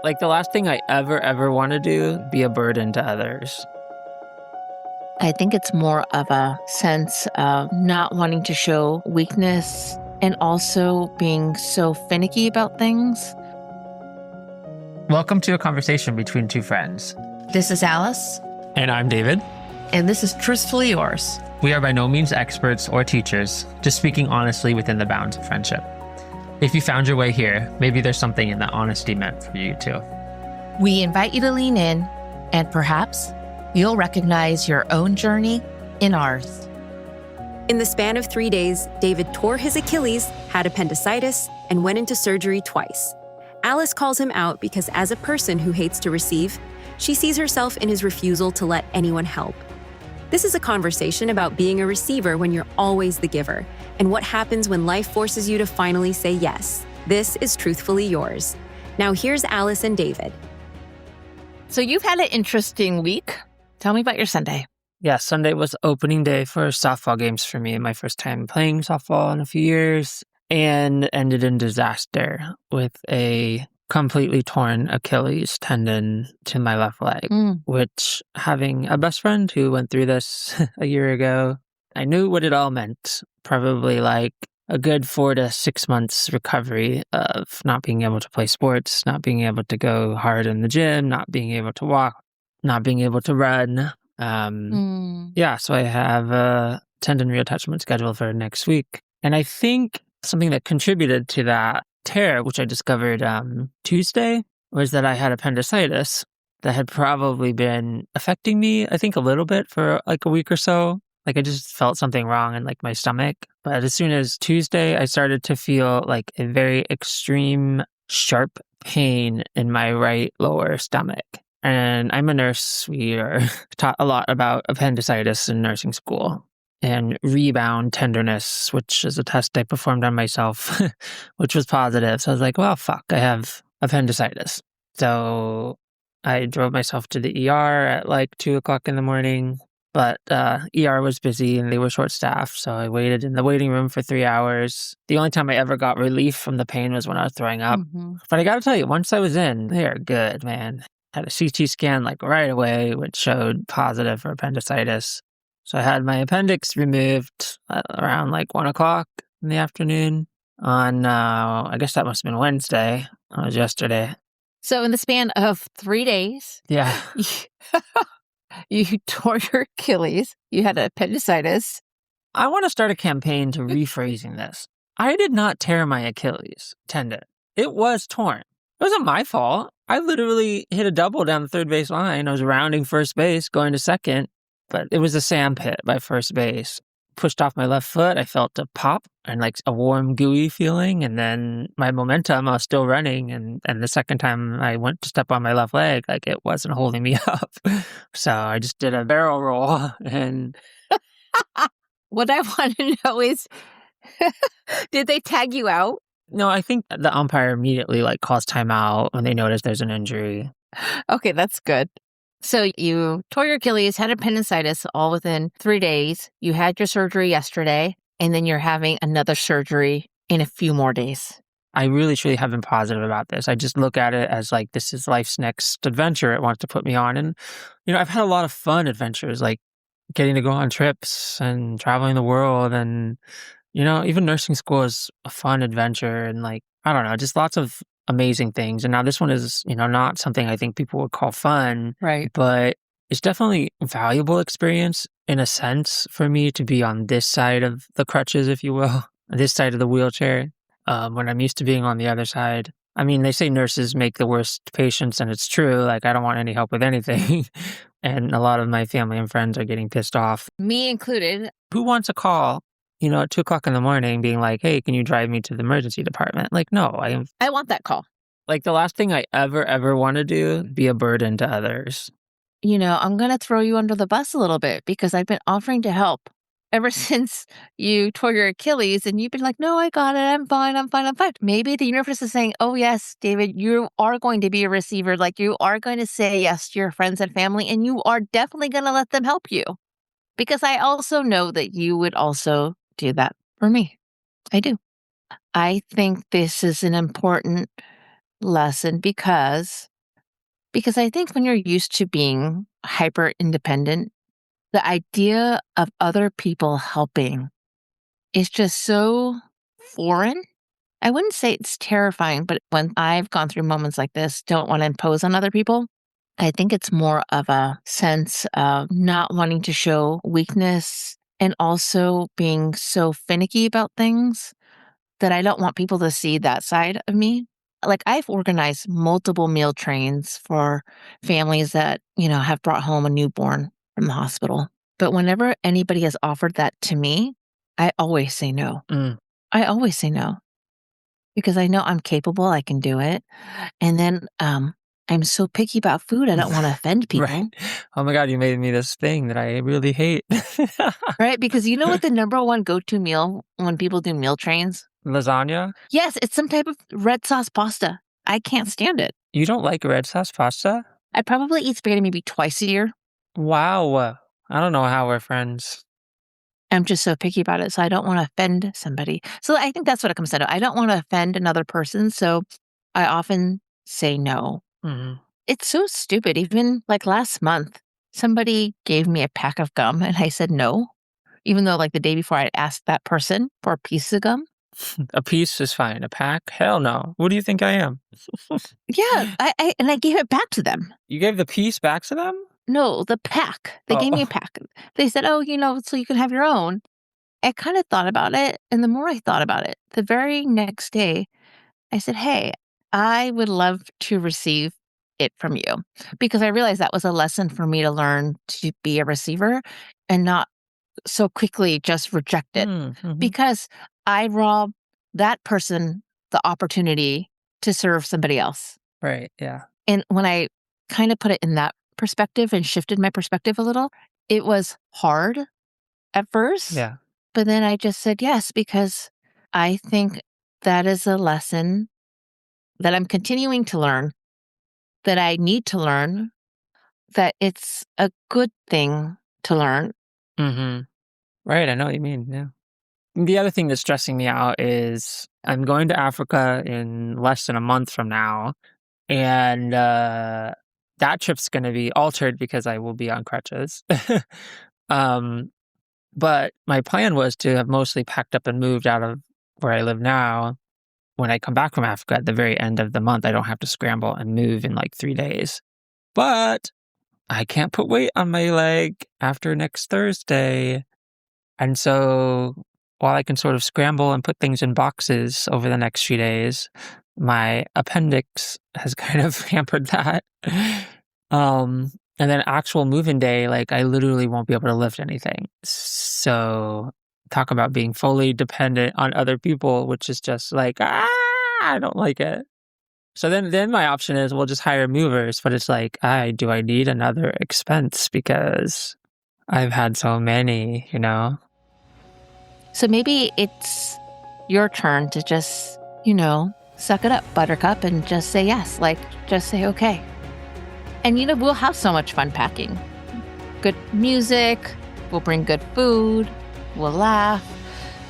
Like the last thing I ever want to do, be a burden to others. I think it's more of a sense of not wanting to show weakness and also being so finicky about things. Welcome to a conversation between two friends. This is Alice. And I'm David. And this is Truthfully Yours. We are by no means experts or teachers, just speaking honestly within the bounds of friendship. If you found your way here, maybe there's something in that honesty meant for you too. We invite you to lean in, and perhaps you'll recognize your own journey in ours. In the span of 3 days, David tore his Achilles, had appendicitis, and went into surgery twice. Alice calls him out because as a person who hates to receive, she sees herself in his refusal to let anyone help. This is a conversation about being a receiver when you're always the giver, and what happens when life forces you to finally say yes. This is Truthfully Yours. Now here's Alice and David. So you've had an interesting week. Tell me about your Sunday. Yeah, Sunday was opening day for softball games for me. My first time playing softball in a few years, and ended in disaster with a completely torn Achilles tendon to my left leg, which, having a best friend who went through this a year ago, I knew what it all meant. Probably like a good 4 to 6 months recovery of not being able to play sports, not being able to go hard in the gym, not being able to walk, not being able to run. Yeah, so I have a tendon reattachment scheduled for next week. And I think something that contributed to that tear, which I discovered Tuesday, was that I had appendicitis that had probably been affecting me, I think, a little bit for like a week or so. Like I just felt something wrong in like my stomach. But as soon as Tuesday, I started to feel like a very extreme, sharp pain in my right lower stomach. And I'm a nurse. We are taught a lot about appendicitis in nursing school and rebound tenderness, which is a test I performed on myself, which was positive. So I was like, well, fuck, I have appendicitis. So I drove myself to the ER at like 2:00 in the morning, but ER was busy and they were short staffed. So I waited in the waiting room for 3 hours. The only time I ever got relief from the pain was when I was throwing up. But I got to tell you, once I was in, they are good, man. Had a CT scan like right away, which showed positive for appendicitis. So I had my appendix removed around like 1:00 in the afternoon on, I guess that must have been Wednesday. It was yesterday. So in the span of 3 days, Yeah. you tore your Achilles, you had appendicitis. I want to start a campaign to rephrasing this. I did not tear my Achilles tendon. It was torn. It wasn't my fault. I literally hit a double down the third base line. I was rounding first base, going to second, but it was a sand pit by first base. Pushed off my left foot. I felt a pop and like a warm, gooey feeling. And then my momentum, I was still running. And the second time I went to step on my left leg, like it wasn't holding me up. So I just did a barrel roll. And What I want to know is, did they tag you out? no, I think the umpire immediately like calls timeout when they notice there's an injury. Okay, that's good. So you tore your Achilles, had appendicitis all within 3 days. You had your surgery yesterday, and then you're having another surgery in a few more days. I really, truly have been positive about this. I just look at it as like, this is life's next adventure it wants to put me on. And, you know, I've had a lot of fun adventures, like getting to go on trips and traveling the world. And, you know, even nursing school is a fun adventure. And like, I don't know, just lots of amazing things. And now this one is, you know, not something I think people would call fun. Right. But it's definitely a valuable experience in a sense for me to be on this side of the crutches, if you will, this side of the wheelchair, when I'm used to being on the other side. I mean, they say nurses make the worst patients, and it's true. Like, I don't want any help with anything. And a lot of my family and friends are getting pissed off. Me included. Who wants a call, you know, at 2:00 in the morning being like, hey, can you drive me to the emergency department? Like, no, I want that call. like the last thing I ever want to do, be a burden to others. You know, I'm going to throw you under the bus a little bit because I've been offering to help ever since you tore your Achilles, and you've been like, no, I got it. I'm fine. Maybe the universe is saying, oh, yes, David, you are going to be a receiver. Like you are going to say yes to your friends and family, and you are definitely going to let them help you. Because I also know that you would also do that for me. I do. I think this is an important lesson because Because I think when you're used to being hyper independent, the idea of other people helping is just so foreign. I wouldn't say it's terrifying, but when I've gone through moments like this, don't want to impose on other people, I think it's more of a sense of not wanting to show weakness and also being so finicky about things that I don't want people to see that side of me. Like, I've organized multiple meal trains for families that, have brought home a newborn from the hospital. But whenever anybody has offered that to me, I always say no. Mm. I always say no because I know I'm capable, I can do it. And then I'm so picky about food, I don't want to offend people. Right. Oh my God, you made me this thing that I really hate. Right? Because you know what the number one go-to meal when people do meal trains? Lasagna? Yes, it's some type of red sauce pasta. I can't stand it. You don't like red sauce pasta? I probably eat spaghetti maybe twice a year. Wow. I don't know how we're friends. I'm just so picky about it, so I don't want to offend somebody. So I think that's what it comes down to. I don't want to offend another person, so I often say no. Hmm. It's so stupid. Even like last month, somebody gave me a pack of gum and I said no, even though like the day before I asked that person for a piece of gum. A piece is fine. A pack? Hell no. What do you think I am? Yeah, I gave it back to them. You gave the piece back to them? No, the pack. They gave me a pack. They said, oh, so you can have your own. I kind of thought about it. And the more I thought about it, the very next day, I said, hey, I would love to receive it from you because I realized that was a lesson for me to learn to be a receiver and not so quickly just reject it Mm-hmm. because I robbed that person the opportunity to serve somebody else. Right, yeah. And when I kind of put it in that perspective and shifted my perspective a little, it was hard at first. Yeah. But then I just said yes because I think that is a lesson that I'm continuing to learn, that I need to learn, that it's a good thing to learn. Mm-hmm. Right, I know what you mean, yeah. The other thing that's stressing me out is I'm going to Africa in less than a month from now, and that trip's going to be altered because I will be on crutches. But my plan was to have mostly packed up and moved out of where I live now. When I come back from Africa at the very end of the month, I don't have to scramble and move in like 3 days. But I can't put weight on my leg after next Thursday. And so while I can sort of scramble and put things in boxes over the next few days, my appendix has kind of hampered that. And then actual move-in day, like I literally won't be able to lift anything. So talk about being fully dependent on other people, which is just like, I don't like it. So then my option is we'll just hire movers, but it's like, do I need another expense because I've had so many, So maybe it's your turn to just, suck it up, buttercup, and just say yes. Like, just say okay. And, we'll have so much fun packing. Good music. We'll bring good food. We'll laugh.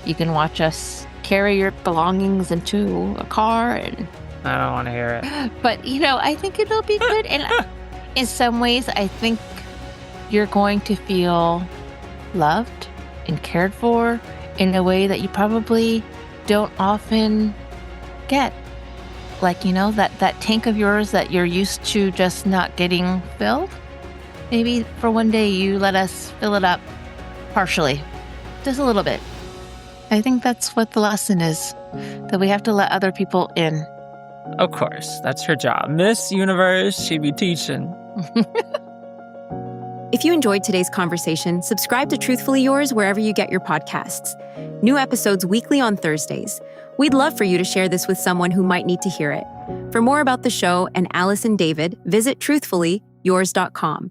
You can watch us carry your belongings into a car. And I don't want to hear it. But, I think it'll be good. And in some ways, I think you're going to feel loved and cared for in a way that you probably don't often get. Like, that tank of yours that you're used to just not getting filled. Maybe for one day you let us fill it up partially, just a little bit. I think that's what the lesson is, that we have to let other people in. Of course, that's her job. Miss Universe, she be teaching. If you enjoyed today's conversation, subscribe to Truthfully Yours wherever you get your podcasts. New episodes weekly on Thursdays. We'd love for you to share this with someone who might need to hear it. For more about the show and Alice and David, visit truthfullyyours.com.